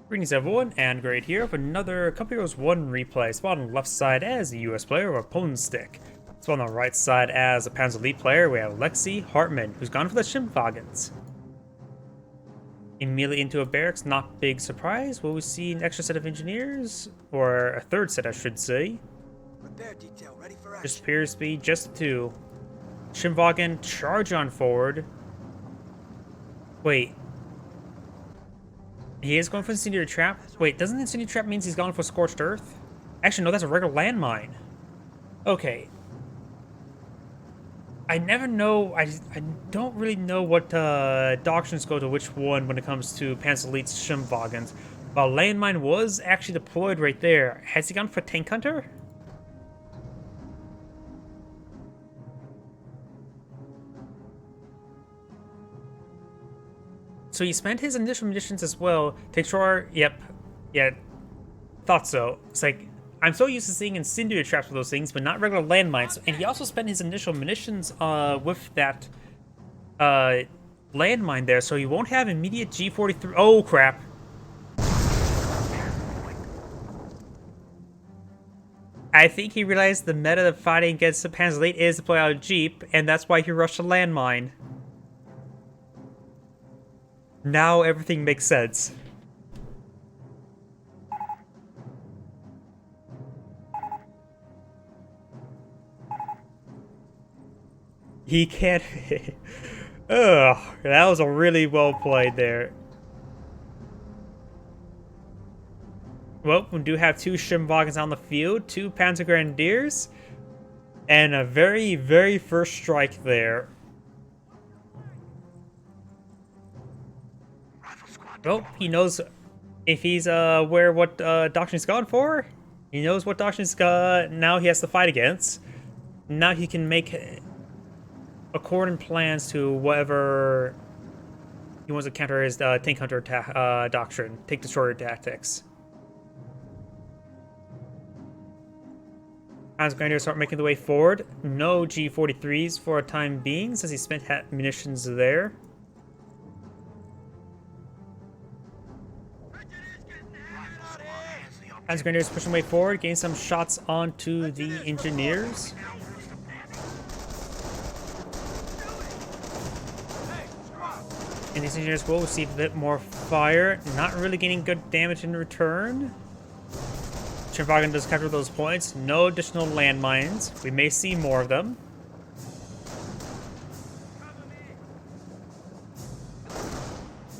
Greetings everyone, and Great here with another Company Heroes 1 replay. Spawned on the left side as a US player with Pwnstick. Spawned on the right side as a Panzer elite player, we have Lexy, Hartmann, who's gone for the Schimpfwagens. Immediately into a barracks, not big surprise. Will we see an extra set of engineers? Or a third set, I should say. Repair detail ready for action. Just appears to be just two. Schimpfwagen, charge on forward. Wait. He is going for Incendiary Trap. Wait, doesn't Incendiary Trap means he's going for Scorched Earth? Actually, no, that's a regular landmine. Okay. I never know. I don't really know what doctrines go to which one when it comes to Panzer Elite's Schimpfwagens. But landmine was actually deployed right there. Has he gone for Tank Hunter? So he spent his initial munitions as well. Take sure, yep. Yeah, thought so. It's like, I'm so used to seeing incendiary traps for those things, but not regular landmines. And he also spent his initial munitions with that landmine there, so he won't have immediate G43. Oh, crap. I think he realized the meta of fighting against the Panzer Elite is to play out a Jeep, and that's why he rushed a landmine. Now everything makes sense. He can't. Ugh, that was a really well played there. Well, we do have two Schimpfwagens on the field, two Panzer Grenadiers, and a very, very first strike there. Well, he knows if he's aware what doctrine he's gone for. He knows what doctrine now he has to fight against. Now he can make according plans to whatever he wants to counter his Tank Hunter doctrine, Tank Destroyer tactics. As Grenadiers start making the way forward, no G43s for a time being, since he spent munitions there. As Grenadiers pushing way forward, getting some shots onto the engineers. And these engineers will receive a bit more fire, not really getting good damage in return. Schimpfwagen does capture those points. No additional landmines. We may see more of them.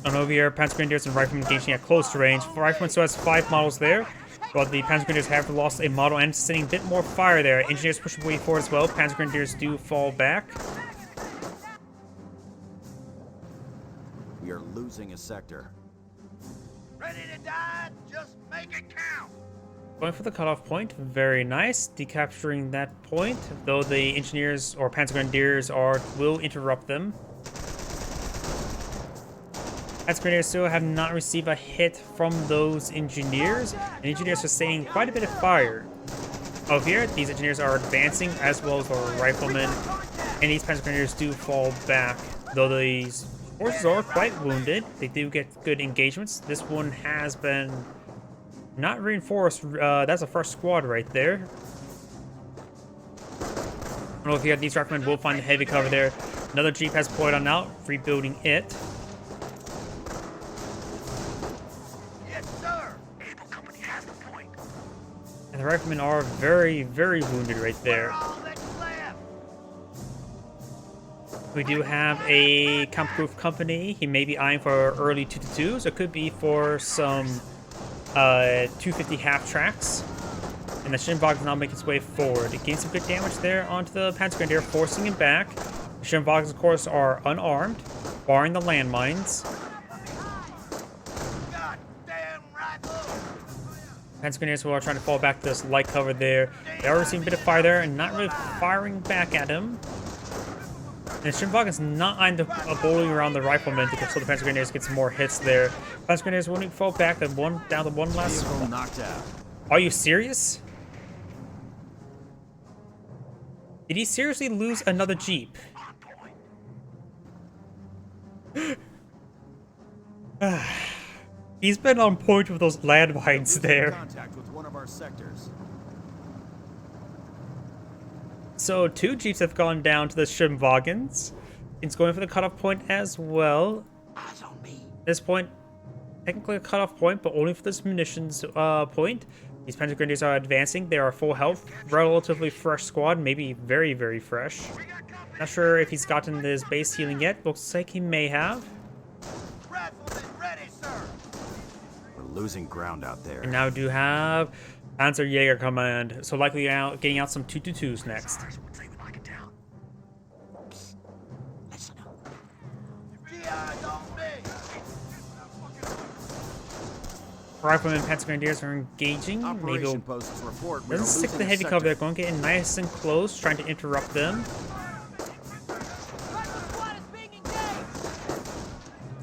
On over here, Panzer Grenadiers and Riflemen engaging at close range. Riflemen still has 5 models there, but the Panzer Grenadiers have lost a model and sending a bit more fire there. Engineers pushing way forward as well. Panzer Grenadiers do fall back. We are losing a sector. Ready to die? Just make it count. Going for the cutoff point, very nice. Decapturing that point, though the engineers or Panzer Grenadiers will interrupt them. Panzer Grenadiers still have not received a hit from those engineers, and engineers are staying quite a bit of fire. Over here, these engineers are advancing as well as the riflemen, and these Panzer Grenadiers do fall back, though these forces are quite wounded. They do get good engagements. This one has been not reinforced. That's the first squad right there. And over here, these riflemen will find a heavy cover there. Another Jeep has deployed on out, rebuilding it. And the riflemen are very, very wounded right there. We do have a comp-proof company. He may be eyeing for early 2-2s. It could be for some 250 half tracks. And the Schimpfwagen now making its way forward. It gains some good damage there onto the Panzer Grenadier, forcing him back. The Schimpfwagens, of course, are unarmed, barring the landmines. Panzer Grenadiers who are trying to fall back to this light cover there. They are receiving a bit of fire there and not really firing back at him. And Schimpfwagen's not eyeing the bowling around the riflemen to so the Panzer Grenadiers get some more hits there. Panzer Grenadiers won't fall back down to one last. Vehicle knocked out. Are you serious? Did he seriously lose another Jeep? He's been on point with those landmines Losing there. Contact with one of our sectors. So 2 Jeeps have gone down to the Shimwagens. It's going for the cutoff point as well. Eyes on me. At this point, technically a cutoff point, but only for this munitions point. These Panzer Grenadiers are advancing. They are full health, relatively fresh squad, maybe very, very fresh. Not sure if he's gotten his base healing yet. Looks like he may have. Rifleman ready, sir. We're losing ground out there. And now do have Panzer Jaeger Command, so likely getting out some 222s next. G eyes on me. Riflemen and Panzer Grenadiers are engaging. Maybe Operation posts report. We are doesn't stick losing the a heavy sector. cover. They're going to get in nice and close, trying to interrupt them.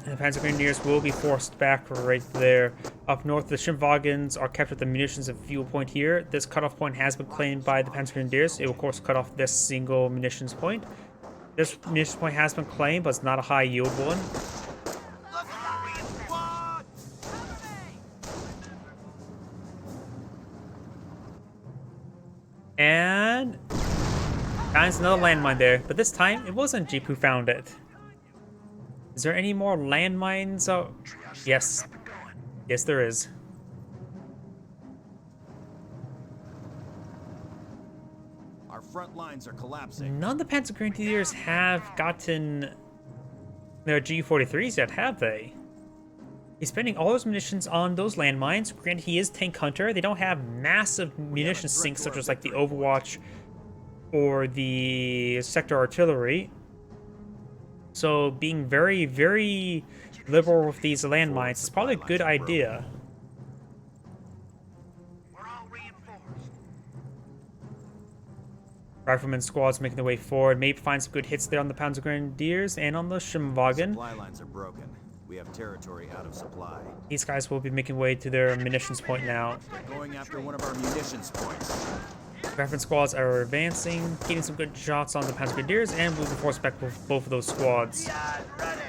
And the Panzer Grenadiers will be forced back right there. Up north, the Shimwagens are kept at the munitions and fuel point here. This cutoff point has been claimed by the Panzer Grenadiers. It will, of course, cut off this single munitions point. This munitions point has been claimed, but it's not a high yield one. Look at my squad. And finds another landmine there, but this time it wasn't Jeep who found it. Is there any more landmines? Oh, yes. Yes, there is. Our front lines are collapsing. None of the Panzer Grenadiers have gotten their G43s yet, have they? He's spending all his munitions on those landmines. Granted, he is Tank Hunter. They don't have massive munition sinks such as like the Overwatch or the Sector Artillery. So being very, very liberal with these landmines is probably a good idea. We're all reinforced. Rifleman squads making their way forward. Maybe find some good hits there on the Panzer Grenadiers and on the Shimwagen. Supply lines are broken. We have territory out of supply. These guys will be making way to their munitions point now. They're going after one of our munitions points. Rifleman squads are advancing, getting some good shots on the Panzer Grenadiers, and moving force back with both of those squads. G eyes ready.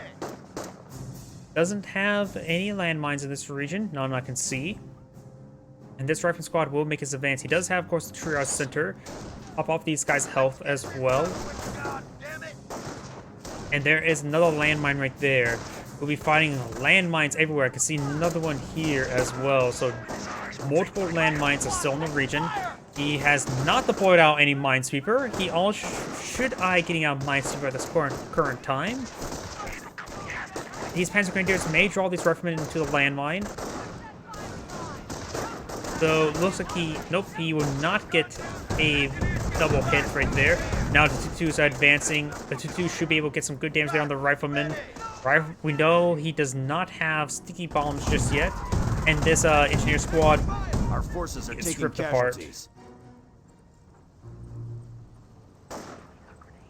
Doesn't have any landmines in this region, none I can see. And this Rifleman squad will make his advance. He does have, of course, the triage center. Up off these guys' health as well. God damn it. And there is another landmine right there. We'll be fighting landmines everywhere. I can see another one here as well. So multiple landmines are still in the region. He has not deployed out any Minesweeper. He all should eye getting out Minesweeper at this current time. These Panzer Grenadiers may draw these riflemen into the landmine. So looks like he will not get a double hit right there. Now the 2-2s are advancing. The 2-2 should be able to get some good damage there on the rifleman. We know he does not have sticky bombs just yet. And this engineer squad Our forces are It's taking ripped apart. casualties.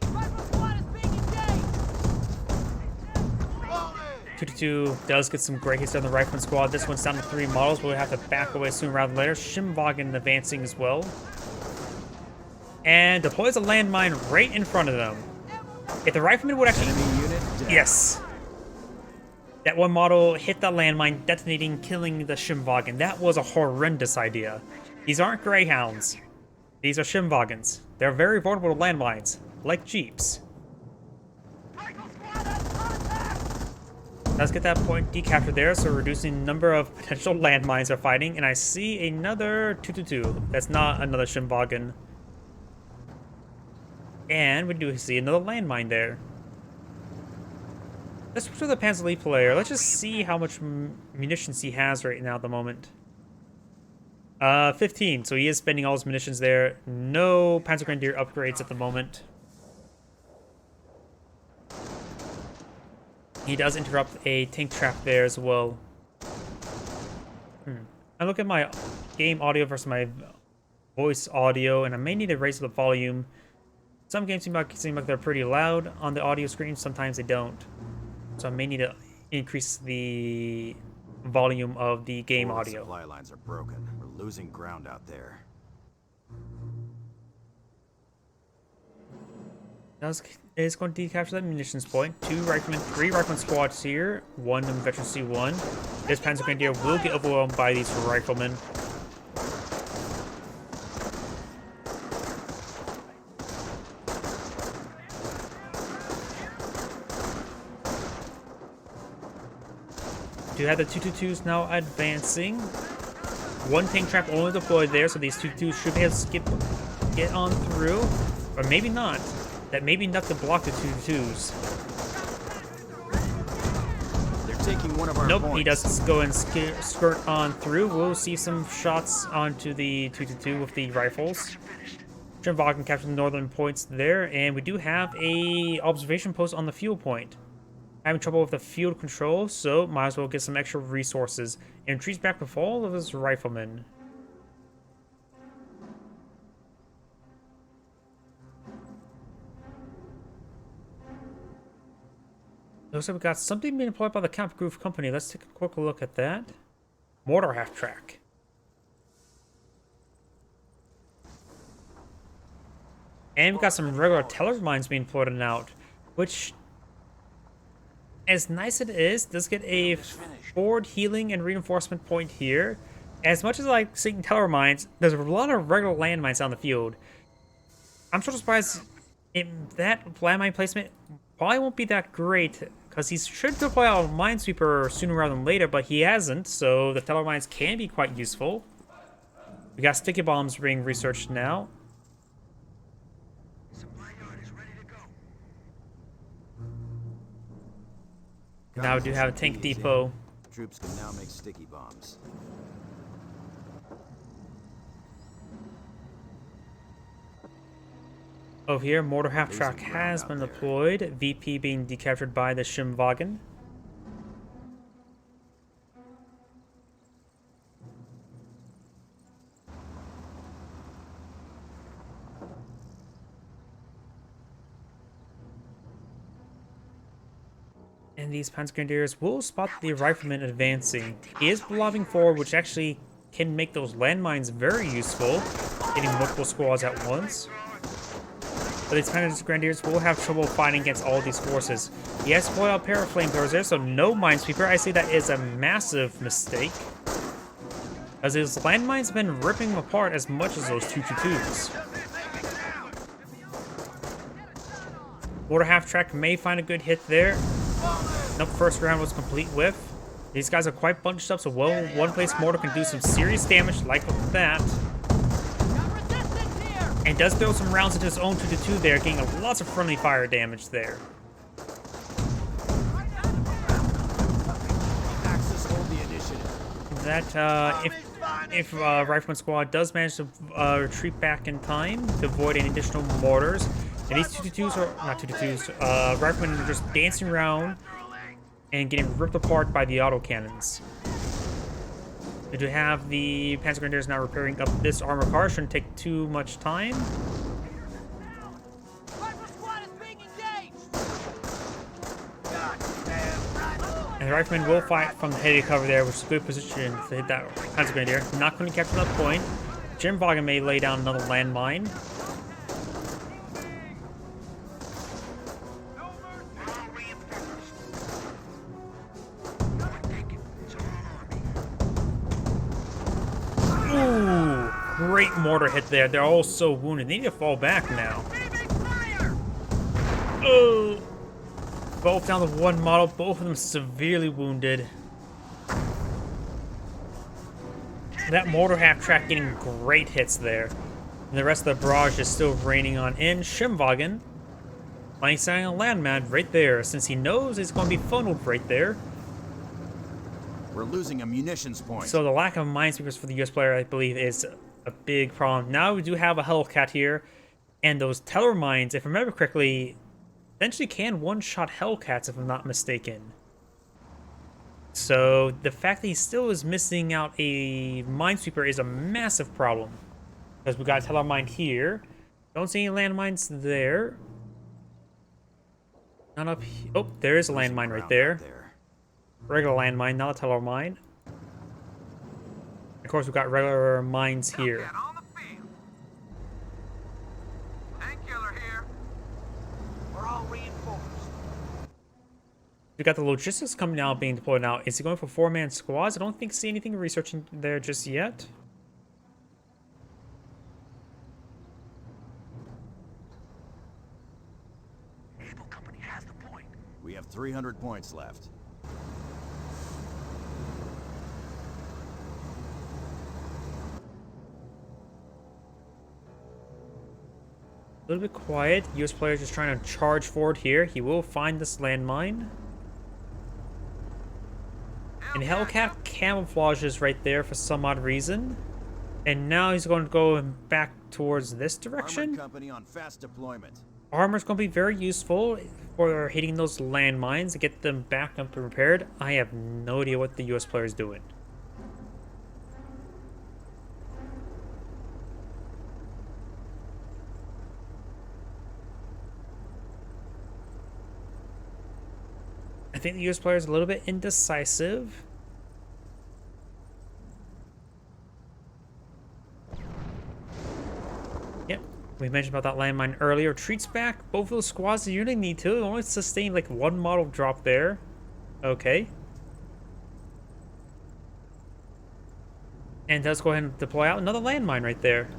Rifle squad is being engaged. 2-2 does get some great hits on the rifleman squad. This one's down to 3 models. We'll have to back away sooner rather than later. Shimwagen advancing as well. And deploys a landmine right in front of them. If the rifleman would actually... Enemy unit down. Yes. That one model hit the landmine, detonating, killing the Shimwagen. That was a horrendous idea. These aren't Greyhounds. These are Shimwagens. They're very vulnerable to landmines, like Jeeps. Let's get that point decaptured there, so reducing the number of potential landmines they're fighting. And I see another 2-2. That's not another Shimwagen. And we do see another landmine there. Let's switch to the Panzer Lead player. Let's just see how much munitions he has right now at the moment. 15, so he is spending all his munitions there. No Panzer Grenadier upgrades at the moment. He does interrupt a tank trap there as well. I look at my game audio versus my voice audio, and I may need to raise the volume. Some games seem like they're pretty loud on the audio screen, sometimes they don't. So I may need to increase the volume of the game All the audio. supply lines are broken. We're losing ground out there. Is going to decapture that munitions point. 2 riflemen, 3 rifleman squads here. 1 veteran C1. This Panzer Grenadier will get overwhelmed by these riflemen. Do have the 222s now advancing. 1 tank trap only deployed there, so these 222s should be able to get on through. Or maybe not. That may be enough to block the 222s. They're taking one of our Nope, points. he does go and skirt on through. We'll see some shots onto the 222 with the rifles. Jimvagen captured the northern points there, and we do have a observation post on the fuel point. Having trouble with the field control, so might as well get some extra resources. And retreats back with all of his riflemen. Looks like we got something being deployed by the Camp Groove Company. Let's take a quick look at that. Mortar half-track. And we got some regular teller mines being floated out, which, as nice as it is, does get a forward healing and reinforcement point here. As much as I like seeing teller mines, there's a lot of regular landmines on the field. I'm sort of surprised that landmine placement probably won't be that great, because he should deploy a minesweeper sooner rather than later, but he hasn't, so the teller mines can be quite useful. We got sticky bombs being researched now. Now we do have a tank depot. Troops can now make sticky bombs. Over here, mortar half-track has been deployed. VP being decaptured by the Schimwagen. And these Panzer Grenadiers will spot the rifleman advancing. He is lobbing forward, which actually can make those landmines very useful, hitting multiple squads at once. But these Panzer Grenadiers will have trouble fighting against all these forces. He has deployed a pair of flamethrowers there, so no minesweeper. I say that is a massive mistake, as his landmines have been ripping them apart as much as those 222s. Mortar half-track may find a good hit there. Nope, first round was complete whiff. These guys are quite bunched up, so one place mortar can do some serious damage, like that. And does throw some rounds into his own 222 there, getting lots of friendly fire damage there. That, if Rifleman Squad does manage to retreat back in time to avoid any additional mortars, and these 222s are, not 222s, Riflemen are just dancing around and getting ripped apart by the autocannons. We do have the Panzer Grenadiers now repairing up this armor car. Shouldn't take too much time. And the Riflemen will fight from the heady cover there, which is a good position to hit that Panzer Grenadier. Not going to capture that point. Jimvagen may lay down another landmine. Great mortar hit there. They're all so wounded. They need to fall back now. Oh! Both down to one model. Both of them severely wounded. That mortar half-track getting great hits there. And the rest of the barrage is still raining on in. Schimwagen landing a landmine right there, since he knows it's going to be funneled right there. We're losing a munitions point. So the lack of minesweepers for the US player, I believe, is a big problem. Now we do have a Hellcat here, and those teller mines, if I remember correctly, essentially can one-shot Hellcats, if I'm not mistaken. So the fact that he still is missing out a minesweeper is a massive problem, because we got a teller mine here. Don't see any landmines there. Not up here. Oh, there is a landmine right there. Regular landmine, not a teller mine. Of course, we've got regular mines here. We got the logistics coming out being deployed now. Is he going for 4-man squads? I don't think see anything researching there just yet. Able Company has the point. We have 300 points left. A little bit quiet. US player just trying to charge forward here. He will find this landmine. And Hellcat camouflages right there for some odd reason. And now he's going to go back towards this direction. Armored company on fast deployment. Armor's going to be very useful for hitting those landmines to get them back up and repaired. I have no idea what the US player is doing. I think the US player is a little bit indecisive. Yep, we mentioned about that landmine earlier. Retreats back. Both of those squads you really need to. Only sustain like one model drop there. Okay. And does go ahead and deploy out another landmine right there.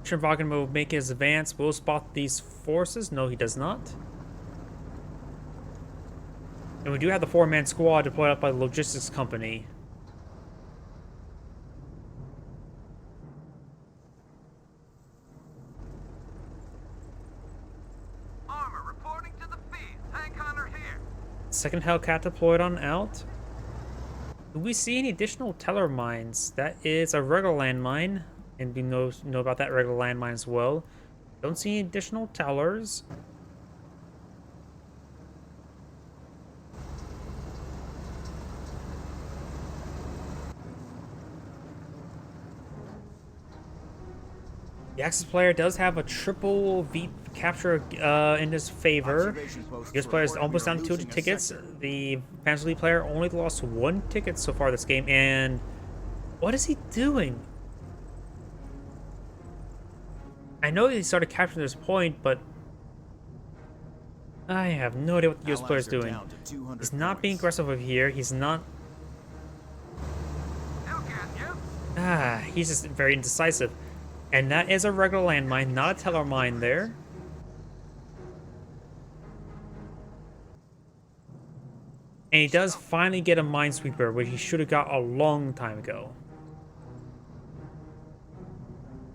Schimwagen will make his advance. Will spot these forces. No, he does not. And we do have the 4-man squad deployed up by the logistics company. Armor reporting to the field. Tank hunter here. Second Hellcat deployed on out. Do we see any additional teller mines? That is a regular landmine. And we know about that regular landmine as well. Don't see any additional tellers. The Axis player does have a triple V capture in his favor. This player is almost down to 200 tickets. The Panzer player only lost 1 ticket so far this game. And what is he doing? I know he started capturing this point, but I have no idea what the US player is doing. He's not being aggressive over here. He's not. He's just very indecisive. And that is a regular landmine, not a teller mine there. And he does finally get a minesweeper, which he should have got a long time ago.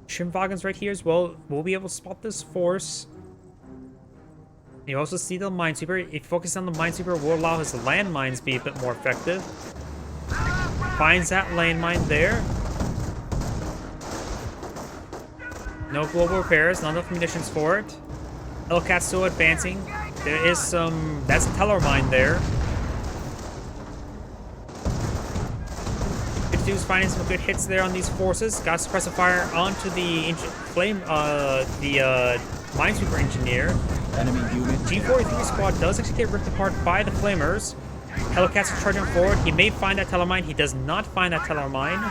Schimwagen's right here as well. We'll be able to spot this force. You also see the minesweeper. If you focus on the minesweeper, will allow his landmines to be a bit more effective. Finds that landmine there. No global repairs, not enough munitions for it. Hellcat's still advancing. There is some. That's a teller mine there. 52's finding some good hits there on these forces. Got suppressive fire onto the minesweeper engineer. Enemy unit. G43 squad does actually get ripped apart by the flamers. Hellcat's charging forward. He may find that teller mine. He does not find that teller mine.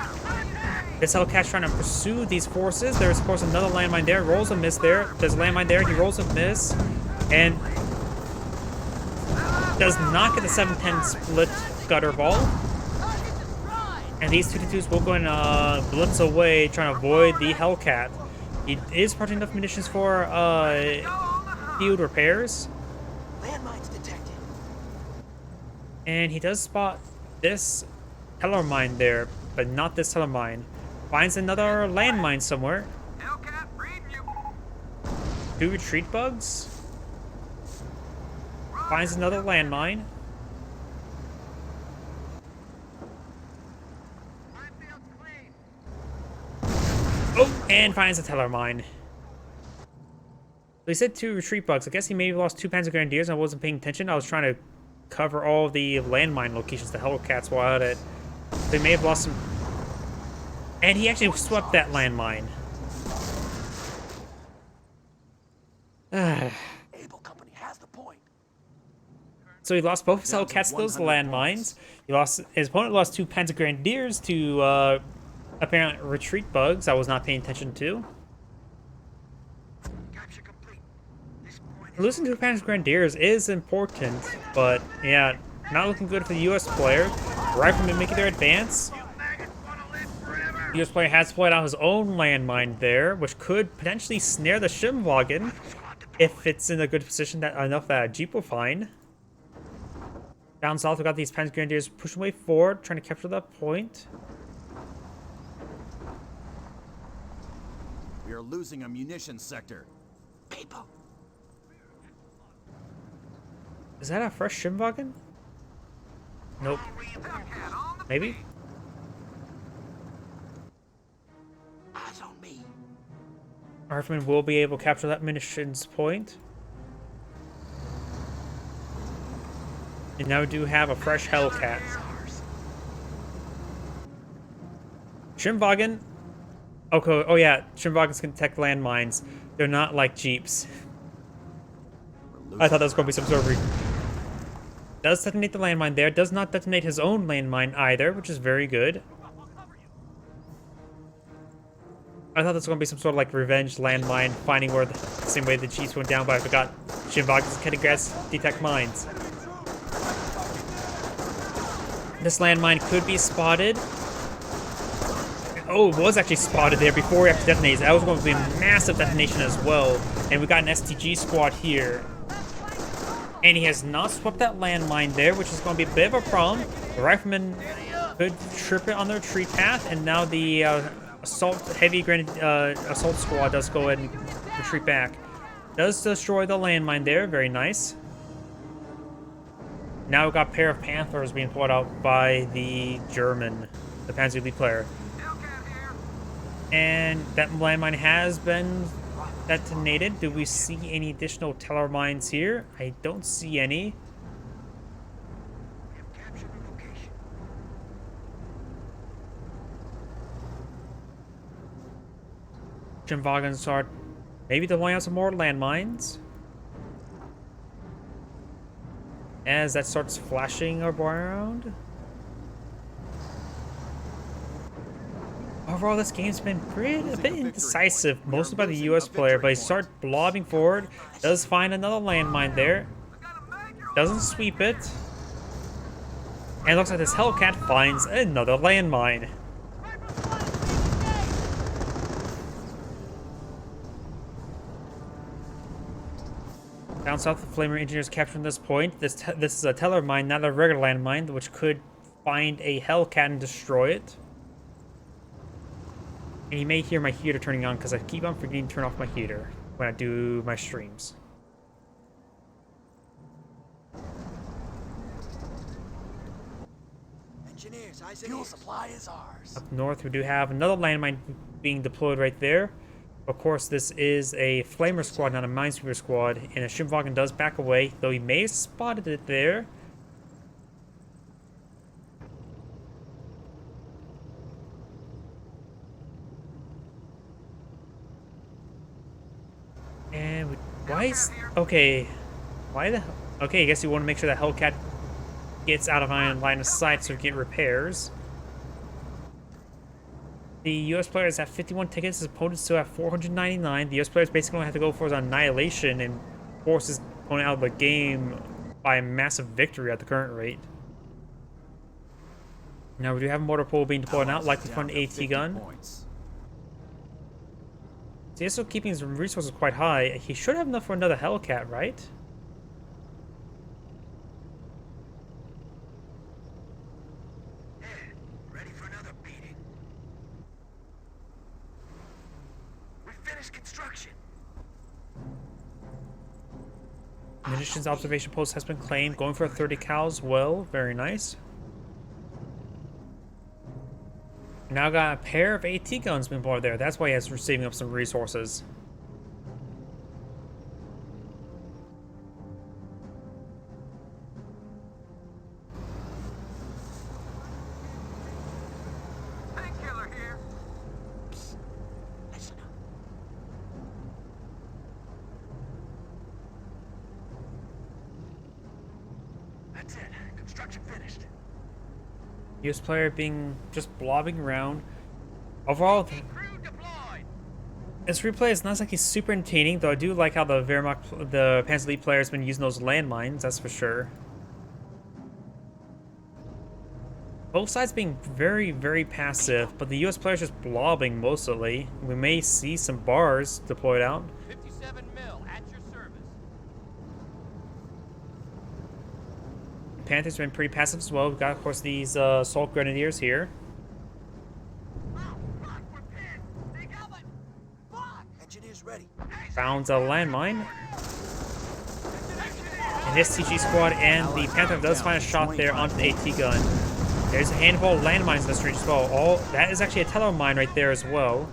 This Hellcat's trying to pursue these forces. There's, of course, another landmine there. Rolls a miss there. There's a landmine there. He rolls a miss. And does not get the 7-10 split gutter ball. And these 222s will go and blitz away, trying to avoid the Hellcat. He is protecting enough munitions for field repairs. Landmines detected. And he does spot this teller mine there, but not this teller mine. Finds another landmine somewhere. Hellcat, read you. 2 retreat bugs. Finds another landmine. Minefield's clean. Oh, and finds a teller mine. So he said 2 retreat bugs. I guess he may have lost 2 Panzer Grenadiers. I wasn't paying attention. I was trying to cover all the landmine locations the Hellcats were at it. So he may have lost some. And he actually swept that landmine. Able Company has the point. So he lost both his Hellcats to those landmines. He lost. His opponent lost 2 Panzer Grenadiers to apparent retreat bugs I was not paying attention to. Capture complete. This point Losing to Panzer Grenadiers is important, but yeah, not looking good for the US player. Riflemen making their advance. The US player has played out his own landmine there, which could potentially snare the Schimwagen if it's in a good position that enough that a Jeep will find. Down south, we got these Panzer Grenadiers pushing way forward, trying to capture that point. We are losing a munitions sector. People. Is that a fresh Schimwagen? Nope. Maybe? Eyes on me. Hartmann will be able to capture that munitions point. And now we do have a fresh Hellcat. Schimwagen. Okay, oh yeah, Schimwagens can detect landmines. They're not like Jeeps. I thought that was going to be some sort of... Does detonate the landmine there. Does not detonate his own landmine either, which is very good. I thought this was going to be some sort of like revenge landmine, finding where the same way the Jeeps went down, but I forgot Schimwagens can detect mines. This landmine could be spotted. Oh, it was actually spotted there before he actually detonates. That was going to be a massive detonation as well. And we got an STG squad here. And he has not swept that landmine there, which is going to be a bit of a problem. The riflemen could trip it on their retreat path, and now the assault squad does go ahead and retreat back. Does destroy the landmine there, very nice. Now we've got a pair of Panthers being pulled out by the German, the Panzer lead player. And that landmine has been detonated. Do we see any additional teller mines here? I don't see any. Schimwagens are maybe deploying out some more landmines. As that starts flashing around. Overall, this game's been a bit indecisive, mostly by the US player, but he starts blobbing forward, does find another landmine there, doesn't sweep it, and it looks like this Hellcat finds another landmine. Down south, the Flamer engineers capturing this point. This is a teller mine, not a regular landmine, which could find a Hellcat and destroy it. And you may hear my heater turning on because I keep on forgetting to turn off my heater when I do my streams. Engineers, fuel supply is ours. Up north, we do have another landmine being deployed right there. Of course, this is a Flamer squad, not a Minesweeper squad, and a Schimwagen does back away, though he may have spotted it there. And why is... Okay. Why the... Okay, I guess you want to make sure that Hellcat gets out of line of sight so we get repairs. The US players have 51 tickets, his opponents still have 499. The US players basically only have to go for his annihilation and force his opponent out of the game by a massive victory at the current rate. Now we do have a mortar pool being deployed out, likely from an AT gun. So he's still keeping his resources quite high. He should have enough for another Hellcat, right? Ready for another beating. We finished construction. Munitions observation post has been claimed. Going for a 30 cal as well. Very nice. Now got a pair of AT guns being brought there. That's why he has saving up some resources. Painkiller here. Psst. Listen up. That's it. Construction finished. US player being just blobbing around. Overall, This replay is not exactly super entertaining, though I do like how the Panzer Elite player has been using those landmines, that's for sure. Both sides being very, very passive, but the US players just blobbing mostly. We may see some bars deployed out. 57 mil at your service. Panther's been pretty passive as well. We've got, of course, these assault grenadiers here. Engineers ready. Found a landmine. And this TG squad and the Panther does find a shot there onto the AT gun. There's a handful of landmines in this range as well. That is actually a teller mine right there as well.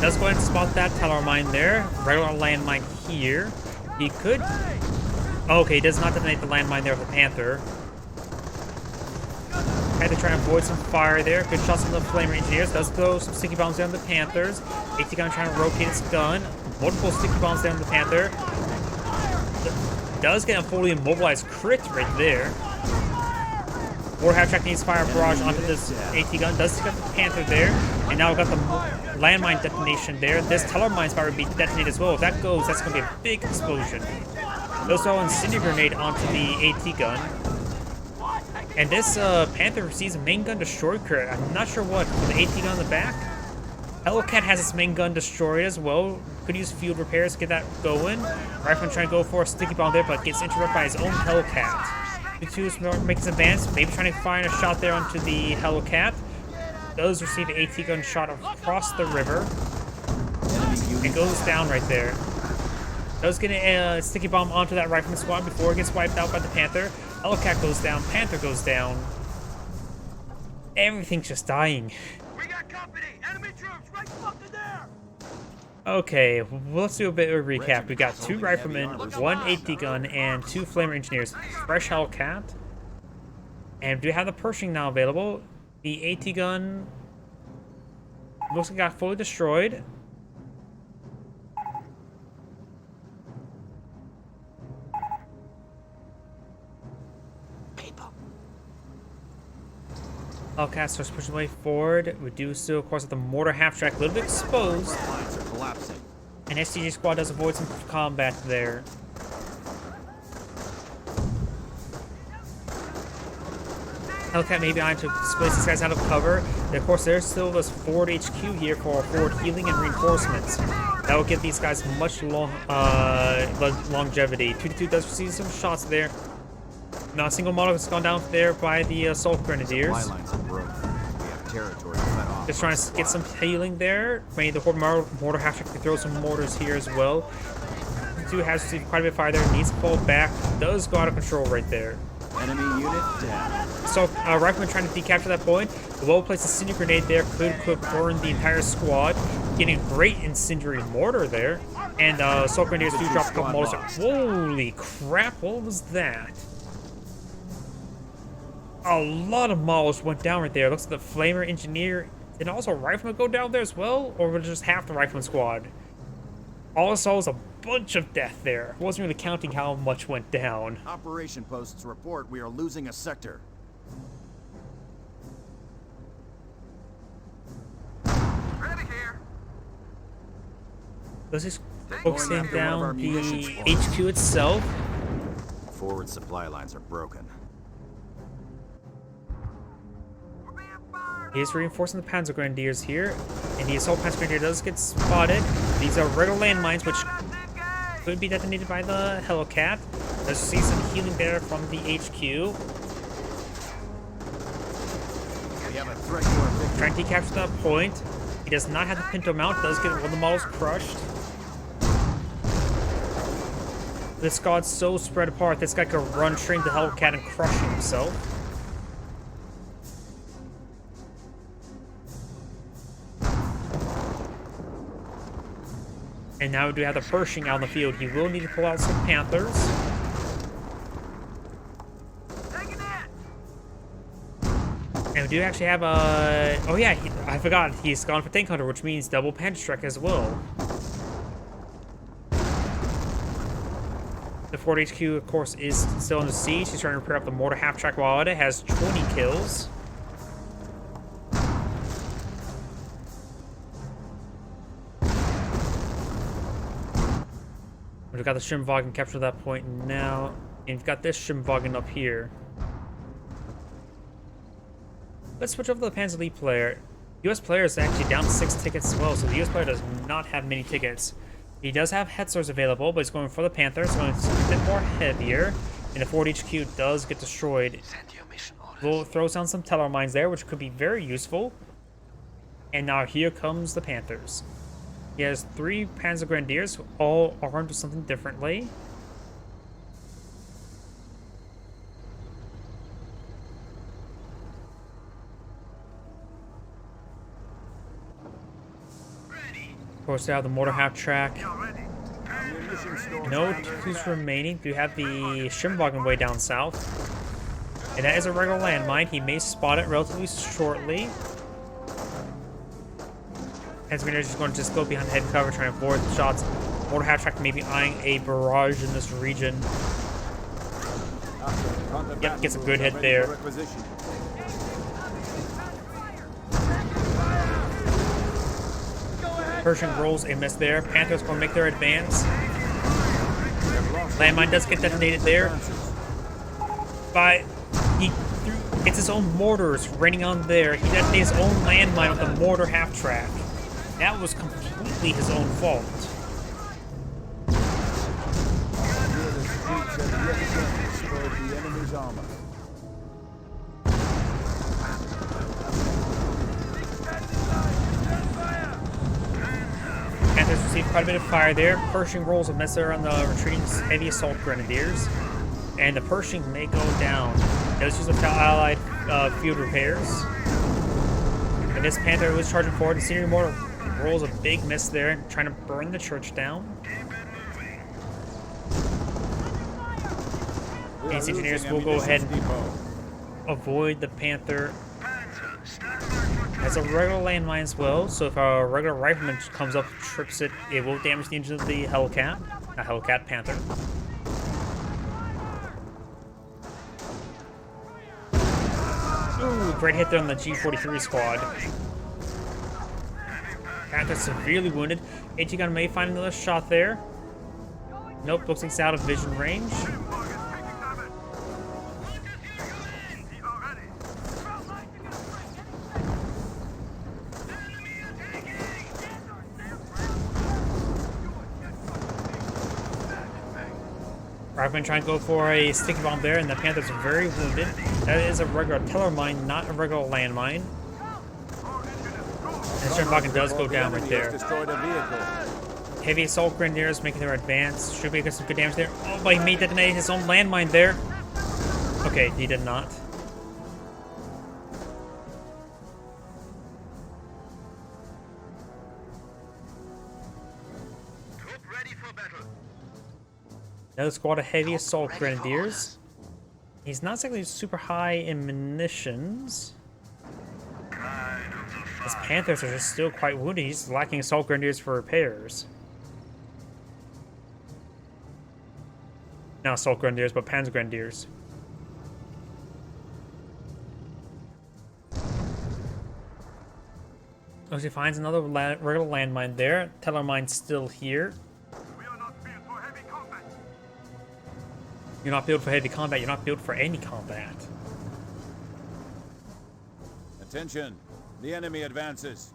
Does go ahead and spot that teller mine there. Regular landmine here. He could. Okay, he does not detonate the landmine there with the Panther. Panther trying to avoid some fire there. Good shots from the Flamer Engineers. Does throw some sticky bombs down the Panthers. AT gun trying to rotate its gun. Multiple sticky bombs down the Panther. Does get a fully immobilized crit right there. War half-track needs fire barrage onto this AT gun. Does take out the Panther there. And now we've got the landmine detonation there. This teller mine's about to be detonated as well. If that goes, that's going to be a big explosion. Those throw an incendiary grenade onto the AT gun. And this Panther receives a main gun destroy crit. I'm not sure what. For the AT gun on the back. Hellcat has its main gun destroyed as well. Could use field repairs to get that going. Rifleman trying to go for a sticky bomb there, but gets interrupted by his own Hellcat. The2 is making his advance, maybe trying to find a shot there onto the Hellcat. Does receive an AT gun shot across the river. It goes down right there. Does get a sticky bomb onto that Rifleman squad before it gets wiped out by the Panther. Hellcat goes down, Panther goes down. Everything's just dying. We got company. Enemy troops right fucking there. Okay, well, let's do a bit of a recap. We got 2 riflemen, 1 AT gun, and 2 flamer engineers. Fresh Hellcat. And we have the Pershing now available. The AT gun looks like it got fully destroyed. Hellcat starts pushing way forward. We do still, of course, have the mortar half-track a little bit exposed. Lines are collapsing. And STG squad does avoid some combat there. Hellcat may be on to displace these guys out of cover. And of course, there's still this forward HQ here for forward healing and reinforcements. That will give these guys much longevity. 2-2 does receive some shots there. Not a single model has gone down there by the assault grenadiers. Supply lines are broken. We have territory cut off. Just trying to get some healing there. Maybe the Horde mortar half-track can throw some mortars here as well. The2 has received quite a bit of fire there. Needs to fall back. Does go out of control right there. Enemy unit down. So, Rifleman trying to decapture that point. The well-placed incendiary grenade there could burn the entire squad. Getting a great incendiary mortar there. And assault grenadiers do drop a couple mortars. Holy crap, what was that? A lot of models went down right there. Looks like the Flamer Engineer and also Rifleman go down there as well? Or was it just half the Rifleman squad? All I saw was a bunch of death there. Wasn't really counting how much went down. Operation posts report we are losing a sector. Ready here. Let's just focusing down the HQ itself. Forward supply lines are broken. He is reinforcing the Panzer Grenadiers here, and the Assault Panzer Grenadier does get spotted. These are regular landmines, which could be detonated by the Hellcat. Let's see some healing there from the HQ. We have a threat to our victory. Trying to capture that point. He does not have the Pinto mount, does get one of the models crushed. This squad's so spread apart, this guy could run straight into the Hellcat and crush himself. And now we do have the Pershing out in the field. He will need to pull out some Panthers. And we do actually have a... Oh yeah, I forgot. He's gone for Tank Hunter, which means double Pwnstick as well. The Fort HQ, of course, is still in the siege. He's trying to repair up the mortar half-track while it has 20 kills. We've got the Schimwagen captured at that point now. And we've got this Schimwagen up here. Let's switch over to the Panzer Elite player. US player is actually down to 6 tickets as well, so the US player does not have many tickets. He does have Hetzlers available, but he's going for the Panther. It's going a bit more heavier. And the Ford HQ does get destroyed. We'll throw down some teller mines there, which could be very useful. And now here comes the Panthers. He has 3 Panzer Grenadiers, all armed with something differently. Of course, they have the mortar half track. No twos remaining. We have the Schimwagen way down south. And that is a regular landmine. He may spot it relatively shortly. Panzer is just going to just go behind head cover, trying to avoid the shots. Mortar half track maybe eyeing a barrage in this region. Yep, gets a good hit there. Pershing rolls a miss there. Panthers going to make their advance. Landmine does get detonated there. But he gets his own mortars raining on there. He detonated his own landmine with the mortar half track. That was completely his own fault. Panthers received quite a bit of fire there. Pershing rolls a miss there on the retreating heavy assault grenadiers. And the Pershing may go down. Does use the allied field repairs. And this Panther was charging forward. The senior mortar rolls a big miss there, trying to burn the church down. These engineers will go ahead and avoid the Panther. Has a regular landmine as well, so if a regular rifleman comes up and trips it, it will damage the engine of the Hellcat. Not Hellcat, Panther. Ooh, great hit there on the G43 squad. Panther severely wounded. AT gun may find another shot there. Nope, looks like it's out of vision range. Rifleman trying to go for a sticky bomb there, and the Panthers are very wounded. That is a regular teller mine, not a regular landmine. And Schimwagen does go down right there. Heavy assault grenadiers making their advance. Should be get some good damage there. Oh, but he may detonate his own landmine there. Okay, he did not. Another squad of heavy assault grenadiers. He's not exactly super high in munitions. His Panthers are just still quite wounded. He's lacking assault grenadiers for repairs. Not assault grenadiers, but Panzer grenadiers. Oh, he finds another regular landmine there. Teller mine still here. You're not built for heavy combat. You're not built for any combat. Attention. The enemy advances.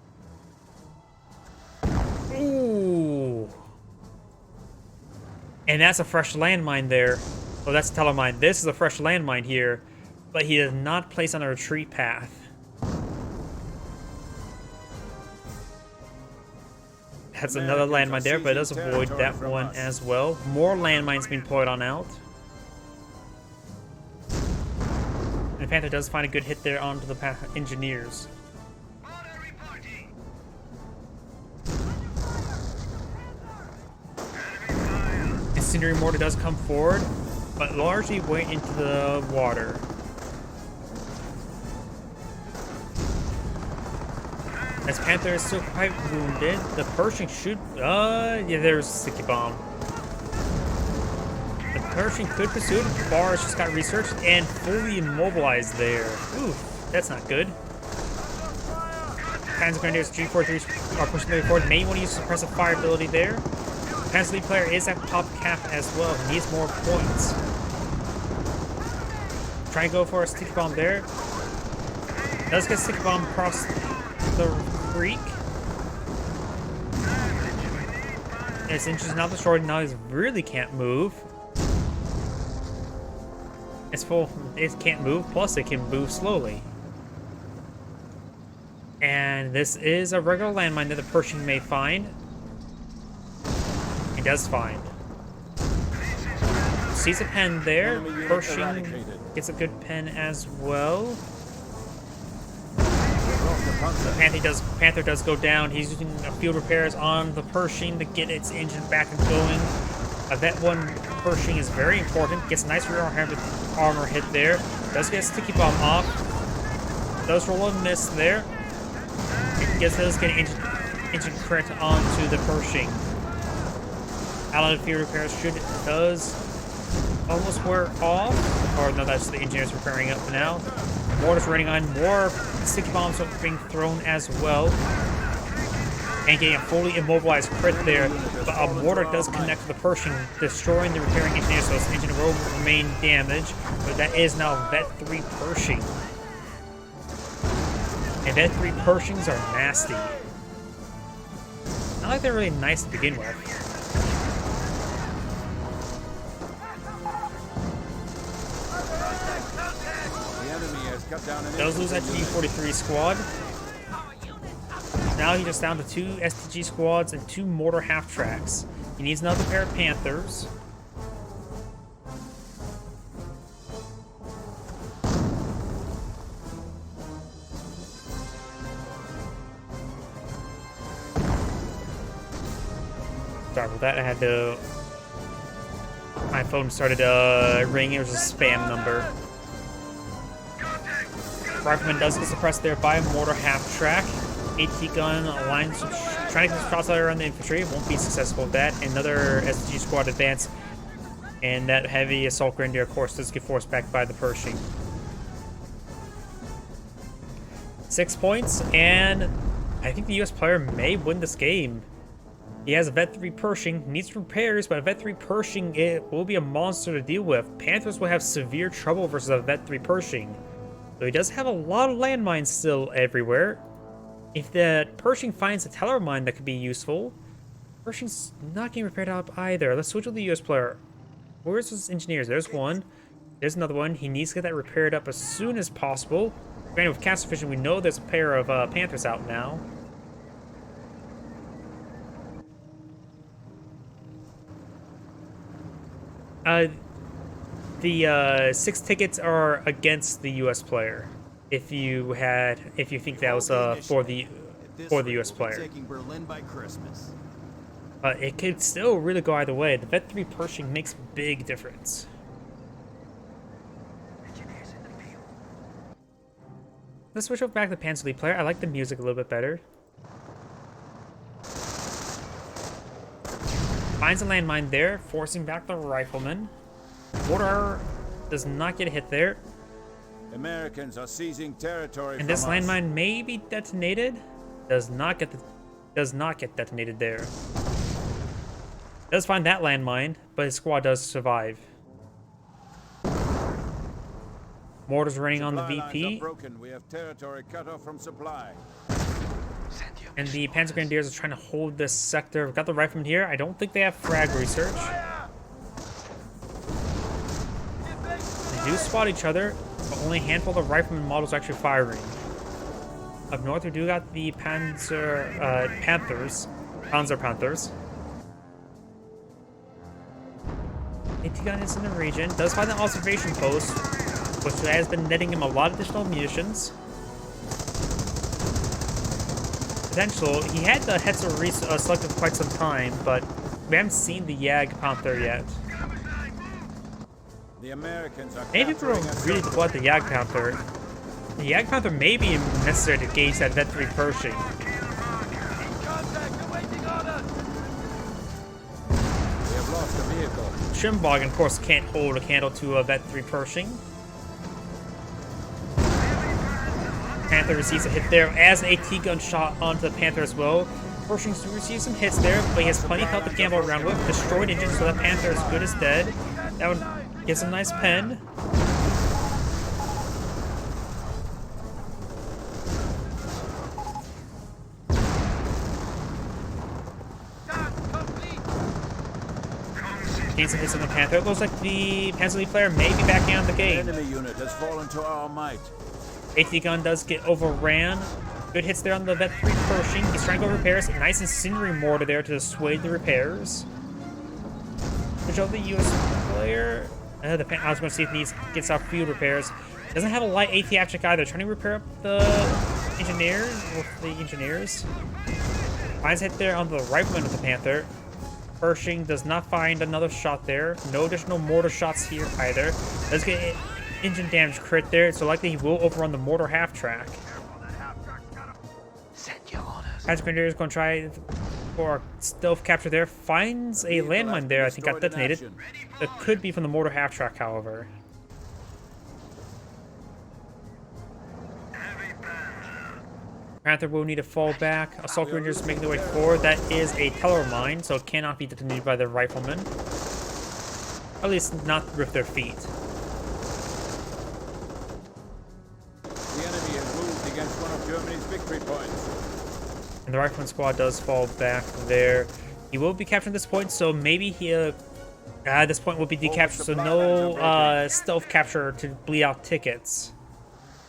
Ooh. And that's a fresh landmine there. Oh, that's a teller mine. This is a fresh landmine here. But he is not placed on a retreat path. That's another landmine there, but it does avoid that one as well. More landmines being deployed on out. And the Panther does find a good hit there onto the engineers. Incendiary mortar does come forward, but largely went into the water. As Panther is still quite wounded, the Pershing should... yeah, there's a sticky bomb. The Pershing could pursue it, but Bars just got researched and fully immobilized there. Oof, that's not good. Panzer Grenadiers G43 are pushing their way forward. May want to use suppressive fire ability there. Panzer League player is at pop cap as well. He needs more points. Try and go for a sticky bomb there. Does get sticky bomb across the creek. His engine is now destroyed. Now he really can't move. It's full. It can't move. Plus, it can move slowly. And this is a regular landmine that the Pershing may find. He does find. Sees a pen there. Pershing gets a good pen as well. Panther does go down. He's using field repairs on the Pershing to get its engine back and going. That one Pershing is very important. Gets a nice rear armor hit there. Does get a sticky bomb off. Does roll a miss there. Does get an engine crit onto the Pershing. Allied field repairs does almost wear off. Or no, that's the engineers repairing up now. Mortar's running on. More sticky bombs are being thrown as well. And getting a fully immobilized crit there. But a mortar does connect to the Pershing, destroying the repairing engineer, so his engine will remain damaged. But that is now Vet 3 Pershing. And Vet 3 Pershings are nasty. Not like they're really nice to begin with. Does lose that G43 squad. Now he's just down to 2 STG squads and 2 mortar half-tracks. He needs another pair of Panthers. Sorry about that, I had to... My phone started ringing, it was a spam number. Rifleman does get suppressed there by a mortar half-track. AT gun lines trying to get this crossfire around the infantry. Won't be successful with that. Another SG squad advance. And that heavy assault grenadier, of course, does get forced back by the Pershing. 6 points, and I think the US player may win this game. He has a Vet 3 Pershing, needs repairs, but a Vet 3 Pershing it will be a monster to deal with. Panthers will have severe trouble versus a Vet 3 Pershing. So he does have a lot of landmines still everywhere. If the Pershing finds a teller mine that could be useful, Pershing's not getting repaired up either. Let's switch to the US player. Where's his engineers? There's one. There's another one. He needs to get that repaired up as soon as possible. Granted, with Castle Vision, we know there's a pair of Panthers out now. The 6 tickets are against the US player. If you think that was for the US player. But it could still really go either way. The Vet 3 Pershing makes a big difference. Let's switch over back to the Panzer League player. I like the music a little bit better. Finds a landmine there, forcing back the rifleman. Mortar does not get a hit there. Americans are seizing territory. And this landmine may be detonated. Does not get detonated there. Does find that landmine, but his squad does survive. Mortar's running on the VP. We have territory cut off from supply. And the Panzer Grenadiers are trying to hold this sector. We've got the riflemen here. I don't think they have frag research. They do spot each other, but only a handful of rifleman models are actually firing. Up north, we do got the Panzer Panthers. AT gun is in the region. Does find an observation post, which has been netting him a lot of additional munitions. Potential. He had the Hetzer selected for quite some time, but we haven't seen the Yag Panther yet. The Americans are Maybe people don't really deploy the Yag Panther. The Yag Panther may be necessary to gauge that Vet 3 Pershing. We have lost a vehicle. Shimbog, of course, can't hold a candle to a Vet 3 Pershing. Panther receives a hit there as an AT gun shot onto the Panther as well. Pershing's do receive some hits there, but he has plenty of health to gamble around with. Destroyed engine, so that Panther is good as dead. That one gets a nice pen. Gain some hits on the Panther. It looks like the Panzer player may be backing out of the game. Enemy unit has fallen to our might. AT gun does get overran. Good hits there on the Vet 3 Pershing. He's trying to go repairs. Nice incendiary mortar there to dissuade the repairs. Good job, the US player. I was going to see if he gets off field repairs. Doesn't have a light AT Abstract either. Trying to repair up the engineers. Finds hit there on the rifleman with the Panther. Pershing does not find another shot there. No additional mortar shots here either. Does get engine damage crit there, so likely he will overrun the mortar half track. Panzer Grenadier is going to try for a stealth capture there. Finds a landmine there, I think got detonated. That could be from the mortar half track, however. Panther will need to fall back. Assault Rangers making their way forward. That is a teller mine, so it cannot be detonated by the riflemen. At least not with their feet. The enemy has moved against one of Germany's victory points. And the rifleman squad does fall back there. He will be captured at this point, so maybe he at this point will be decaptured, so no stealth capture to bleed out tickets.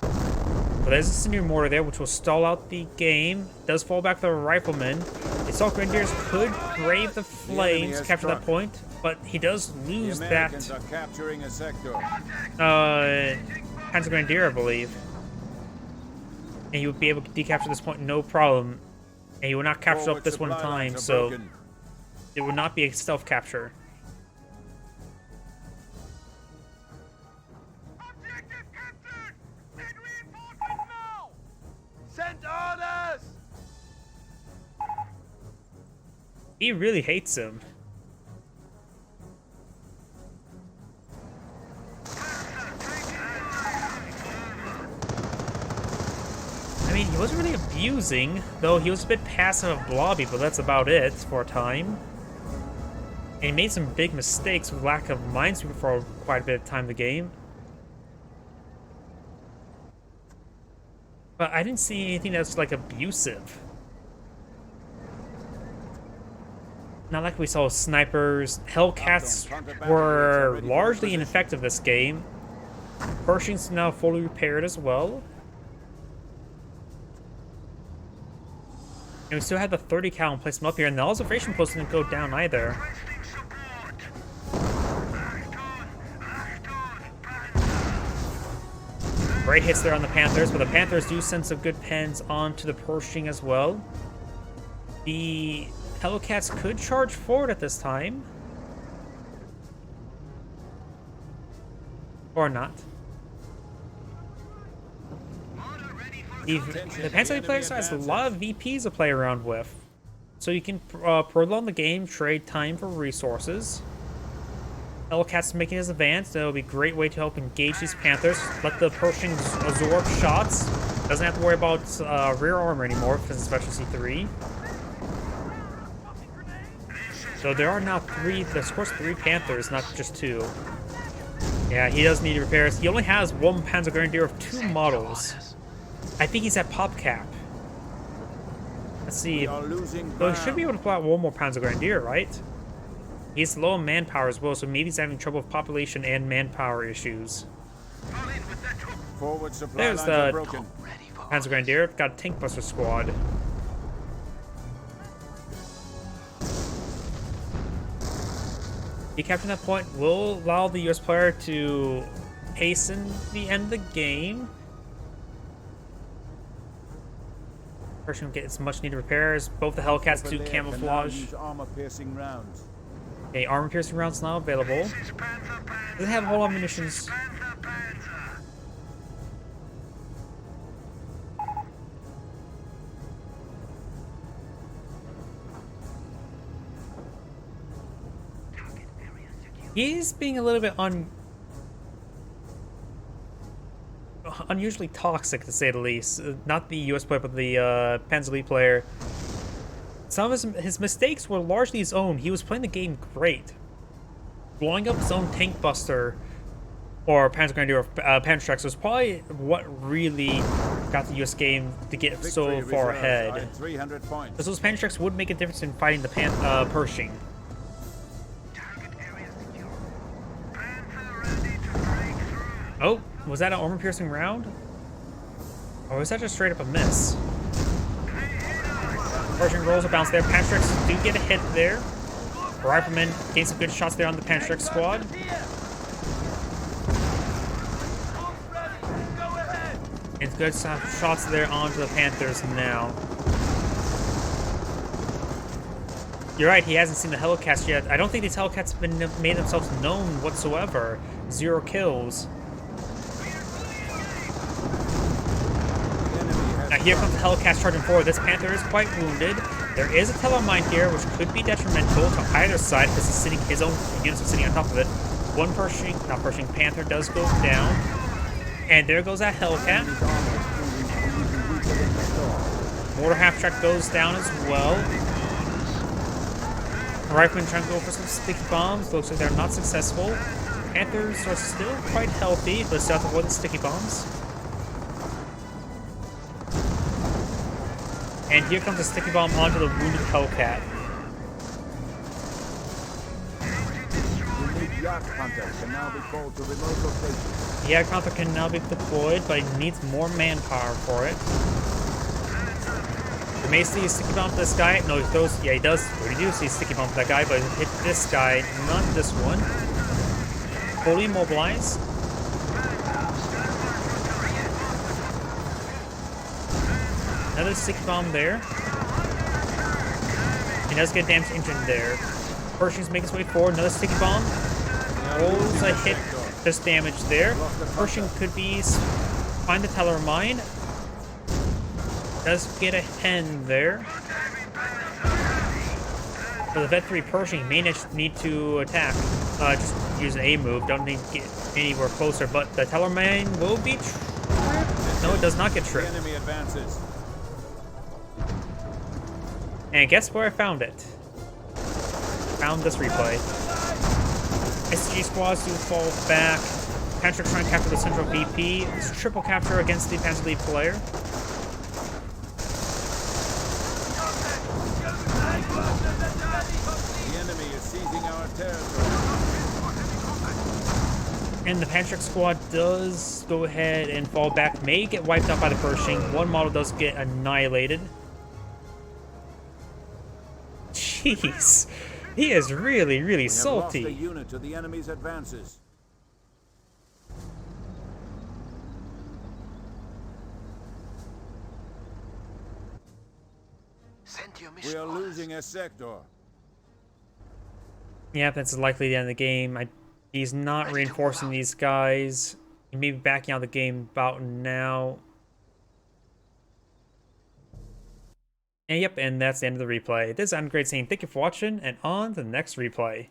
But there's a senior mortar there, which will stall out the game. Does fall back to the rifleman. The assault grenadiers could brave the flames to capture that point, but he does lose that capturing a sector. Panzer Grenadier, I believe. And he would be able to decapture this point no problem. And he will not capture up this one time, so it would not be a stealth capture. Send orders! He really hates him. I mean, he wasn't really abusing, though he was a bit passive of Blobby, but that's about it for a time. And he made some big mistakes with lack of minesweeper for quite a bit of time in the game. But I didn't see anything that's like abusive. Not like we saw snipers. Hellcats were largely ineffective this game. Pershing's now fully repaired as well. And we still have the 30 cal and place them up here, and the observation post didn't go down either. Great hits there on the Panthers, but the Panthers do send some good pens onto the Pershing as well. The Hellcats could charge forward at this time. Or not. The Panzer player has a lot of VPs to play around with. So you can prolong the game, trade time for resources. Hellcats making his advance. That'll be a great way to help engage these Panthers. Let the Pershing absorb shots. Doesn't have to worry about rear armor anymore because it's Special C3. So there are now there's of course 3 Panthers, not just 2. Yeah, he does need repairs. He only has 1 Panzer Grenadier of 2 models. I think he's at pop cap. Let's see. So he should be able to pull out 1 more Panzer Grenadier, right? He's low on manpower as well, so maybe he's having trouble with population and manpower issues. There's the Panzer Grenadier. Got a Tank Buster squad. Decapturing that point will allow the US player to hasten the end of the game. Pershing will get its much needed repairs. Both the Hellcats do camouflage. Okay, armor piercing rounds now available. Doesn't have a whole lot of munitions. He's being a little bit unusually toxic, to say the least. Not the US player, but the Panzer Elite player. Some of his mistakes were largely his own. He was playing the game great. Blowing up his own tank buster, or Panzer Grenadier, Pwnstick was probably what really got the US game to get so far ahead. 300 points. Because those Pwnsticks would make a difference in fighting the Pershing. Oh, was that an armor-piercing round? Or was that just straight up a miss? Pershing rolls a bounce there. Pwnsticks do get a hit there. Rifleman gains some good shots there on the Pwnstick squad. And good shots there onto the Panthers now. You're right, he hasn't seen the Hellcats yet. I don't think these Hellcats have been made themselves known whatsoever. 0 kills. Now here comes the Hellcats charging forward. This Panther is quite wounded. There is a Tellermine here, which could be detrimental to either side because he's sitting, his own units are sitting on top of it. One Panther does go down. And there goes that Hellcat. Mortar half-track goes down as well. Rifleman trying to go for some sticky bombs. Looks like they're not successful. Panthers are still quite healthy, but still have to avoid the sticky bombs. And here comes a sticky bomb onto the wounded Hellcat. The Yacht Hunter can now be called to remote locations. The Yacht Hunter can now be deployed, but he needs more manpower for it. You may see a sticky bomb to this guy. No, he throws. Yeah, he does. We do see a sticky bomb to that guy, but he hit this guy, not this one. Fully immobilized. Another sticky bomb there. He does get damage engine there. Pershing's making his way forward. Another sticky bomb. Rolls a hit. Does damage there. Pershing could be find the Tellermine. Does get a hen there. For the Vet 3 Pershing, may need to attack. Just use an A move. Don't need to get anywhere closer. But the Tellermine will be tripped. No, it does not get tripped. The enemy advances. And guess where I found it? Found this replay. SG squads do fall back. Panzer trying to capture the central VP. It's triple capture against the Panzer lead player. The enemy is seizing our territory. And the Panzer squad does go ahead and fall back. May get wiped out by the Pershing. One model does get annihilated. Jeez, he is really, really salty. We have lost a unit to the enemy's advances. We are losing a sector. Yeah, that's likely the end of the game. He's not reinforcing these guys. He may be backing out of the game about now. And yep, and that's the end of the replay. This is Great saying thank you for watching, and on to the next replay.